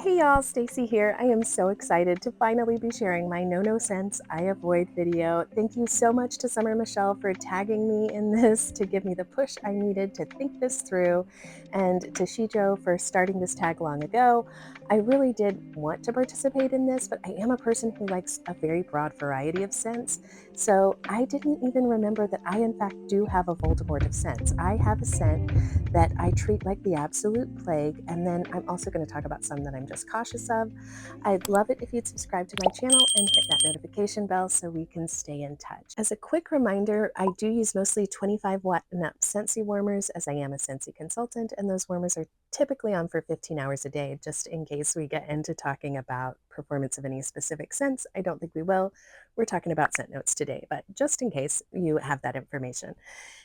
Hey y'all, Stacy here. I am so excited to finally be sharing my No Scents I Avoid video. Thank you so much to Summer Michelle for tagging me in this to give me the push I needed to think this through, and to Shijo for starting this tag long ago. I really did want to participate in this, but I am a person who likes a very broad variety of scents, so I didn't even remember that I in fact do have a Voldemort of scents. I have a scent that I treat like the absolute plague. And then I'm also going to talk about some that I'm just cautious of. I'd love it if you'd subscribe to my channel and hit that notification bell so we can stay in touch. As a quick reminder, I do use mostly 25-watt and up Scentsy warmers, as I am a Scentsy consultant, and those warmers are typically on for 15 hours a day, just in case we get into talking about performance of any specific scents. I don't think we will. We're talking about scent notes today, but just in case you have that information.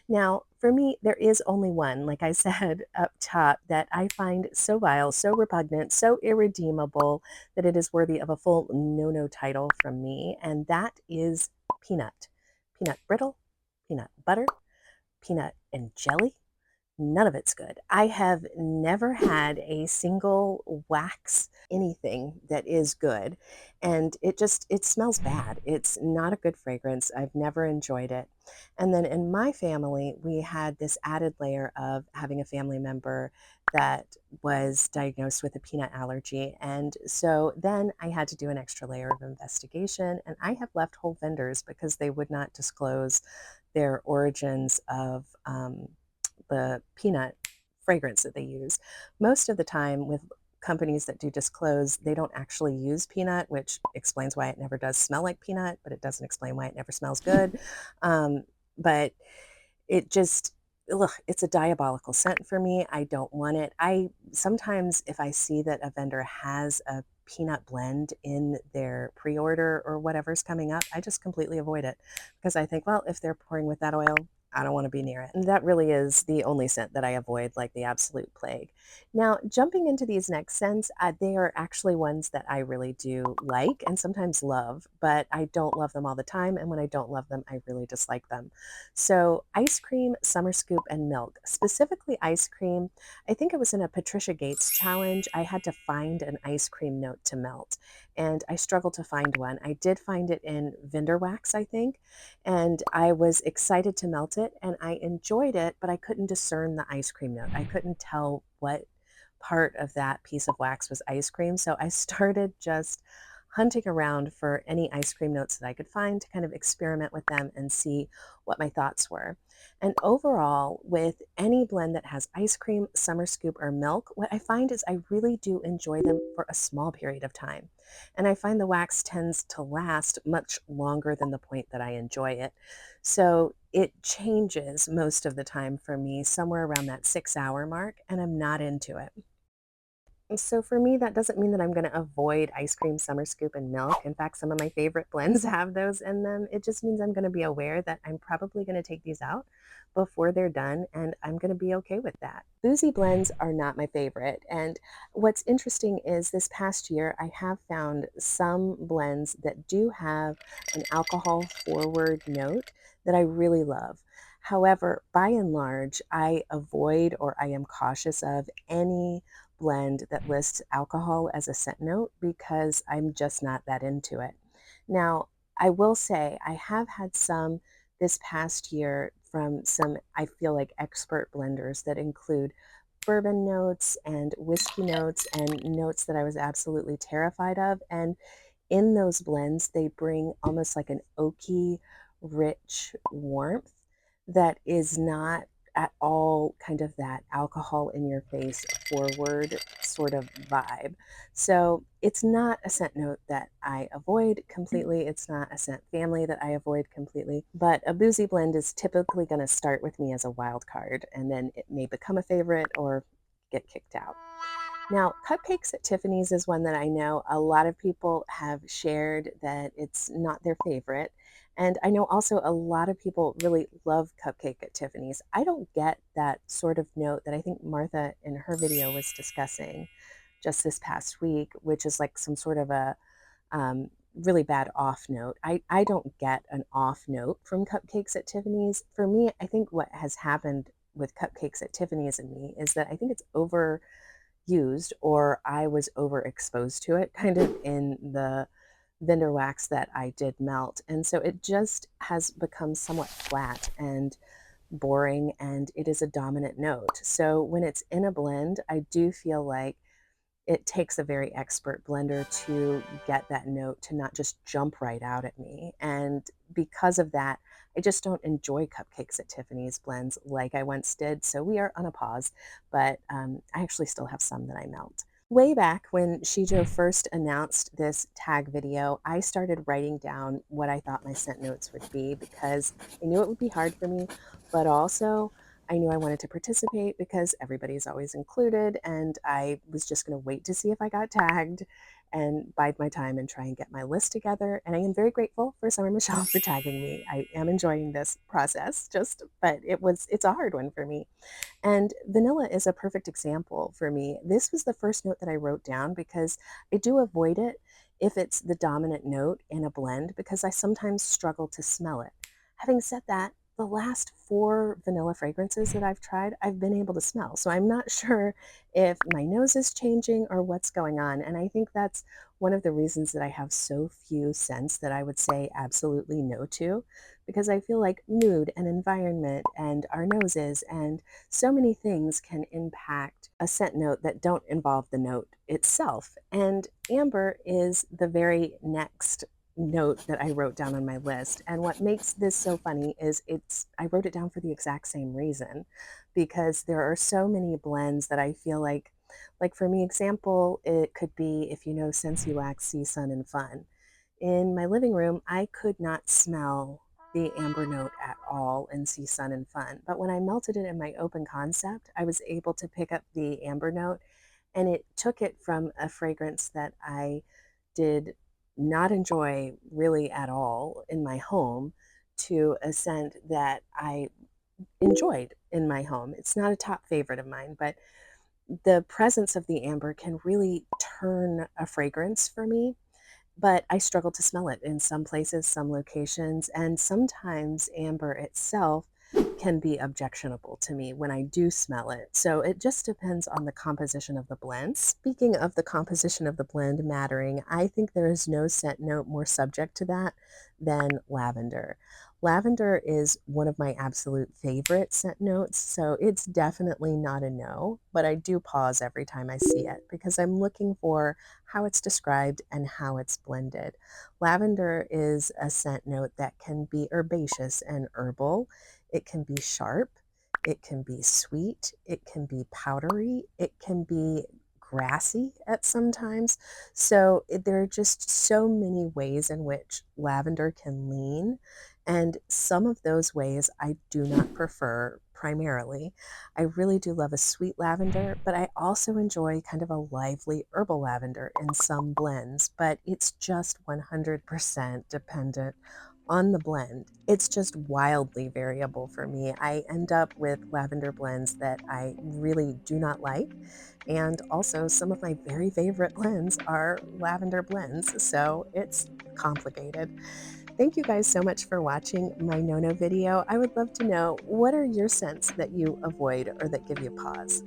Now, for me, there is only one, like I said up top, that I find so vile, so repugnant, so irredeemable that it is worthy of a full no title from me, and that is peanut. Peanut brittle, peanut butter, peanut and jelly. None of it's good. I have never had a single wax anything that is good, and it smells bad. It's not a good fragrance. I've never enjoyed it. And then in my family, we had this added layer of having a family member that was diagnosed with a peanut allergy. And so then I had to do an extra layer of investigation, and I have left whole vendors because they would not disclose their origins of the peanut fragrance that they use. Most of the time with companies that do disclose, they don't actually use peanut, which explains why it never does smell like peanut, but it doesn't explain why it never smells good. But it just, ugh, it's a diabolical scent for me. I don't want it. I sometimes, if I see that a vendor has a peanut blend in their pre-order or whatever's coming up, I just completely avoid it because I think, well, if they're pouring with that oil, I don't want to be near it. And that really is the only scent that I avoid like the absolute plague. Now, jumping into these next scents, they are actually ones that I really do like and sometimes love, but I don't love them all the time. And when I don't love them, I really dislike them. So ice cream, summer scoop, and milk. Specifically ice cream, I think it was in a Patricia Gates challenge. I had to find an ice cream note to melt, and I struggled to find one. I did find it in Vendor Wax, I think, and I was excited to melt it, and I enjoyed it, but I couldn't discern the ice cream note. I couldn't tell what part of that piece of wax was ice cream, so I started just hunting around for any ice cream notes that I could find to kind of experiment with them and see what my thoughts were. And overall, with any blend that has ice cream, summer scoop, or milk, what I find is I really do enjoy them for a small period of time. And I find the wax tends to last much longer than the point that I enjoy it. So it changes most of the time for me, somewhere around that 6 hour mark, and I'm not into it. So for me, that doesn't mean that I'm going to avoid ice cream, summer scoop, and milk. In fact, some of my favorite blends have those in them. It just means I'm going to be aware that I'm probably going to take these out before they're done, and I'm going to be okay with that. Boozy blends are not my favorite. And what's interesting is this past year, I have found some blends that do have an alcohol forward note that I really love. However, by and large, I avoid or I am cautious of any blend that lists alcohol as a scent note because I'm just not that into it. Now, I will say I have had some this past year from some, I feel like, expert blenders that include bourbon notes and whiskey notes and notes that I was absolutely terrified of. And in those blends, they bring almost like an oaky, rich warmth that is not at all kind of that alcohol in your face forward sort of vibe. So it's not a scent note that I avoid completely. It's not a scent family that I avoid completely. But a boozy blend is typically going to start with me as a wild card, and then it may become a favorite or get kicked out. Now, cupcakes at Tiffany's is one that I know a lot of people have shared that it's not their favorite. And I know also a lot of people really love cupcake at Tiffany's. I don't get that sort of note that I think Martha in her video was discussing just this past week, which is like some sort of a really bad off note. I don't get an off note from cupcakes at Tiffany's. For me, I think what has happened with cupcakes at Tiffany's and me is that I think it's over used or I was overexposed to it kind of in the vendor wax that I did melt. And so it just has become somewhat flat and boring, and it is a dominant note. So when it's in a blend, I do feel like it takes a very expert blender to get that note to not just jump right out at me. And because of that, I just don't enjoy cupcakes at Tiffany's blends like I once did. So we are on a pause, but I actually still have some that I melt. Way back when Shijo first announced this tag video, I started writing down what I thought my scent notes would be because I knew it would be hard for me, but also I knew I wanted to participate because everybody's always included, and I was just going to wait to see if I got tagged and bide my time and try and get my list together. And I am very grateful for Summer Michelle for tagging me. I am enjoying this process, but it's a hard one for me. And vanilla is a perfect example for me. This was the first note that I wrote down because I do avoid it if it's the dominant note in a blend because I sometimes struggle to smell it. Having said that, the last 4 vanilla fragrances that I've tried, I've been able to smell. So I'm not sure if my nose is changing or what's going on. And I think that's one of the reasons that I have so few scents that I would say absolutely no to, because I feel like mood and environment and our noses and so many things can impact a scent note that don't involve the note itself. And amber is the very next note that I wrote down on my list. And what makes this so funny is I wrote it down for the exact same reason because there are so many blends that I feel like for me example, it could be if you know Scentsy Wax, Sea Sun and Fun. In my living room, I could not smell the amber note at all in Sea Sun and Fun. But when I melted it in my open concept, I was able to pick up the amber note, and it took it from a fragrance that I did not enjoy really at all in my home to a scent that I enjoyed in my home. It's not a top favorite of mine, but the presence of the amber can really turn a fragrance for me, but I struggle to smell it in some places, some locations, and sometimes amber itself can be objectionable to me when I do smell it. So it just depends on the composition of the blend. Speaking of the composition of the blend mattering, I think there is no scent note more subject to that than lavender. Lavender is one of my absolute favorite scent notes, so it's definitely not a no, but I do pause every time I see it because I'm looking for how it's described and how it's blended. Lavender is a scent note that can be herbaceous and herbal. It can be sharp. It can be sweet. It can be powdery. It can be grassy at some times. So there are just so many ways in which lavender can lean. And some of those ways I do not prefer primarily. I really do love a sweet lavender, but I also enjoy kind of a lively herbal lavender in some blends, but it's just 100% dependent on the blend. It's just wildly variable for me. I end up with lavender blends that I really do not like. And also, some of my very favorite blends are lavender blends. So it's complicated. Thank you guys so much for watching my no-no video. I would love to know, what are your scents that you avoid or that give you pause?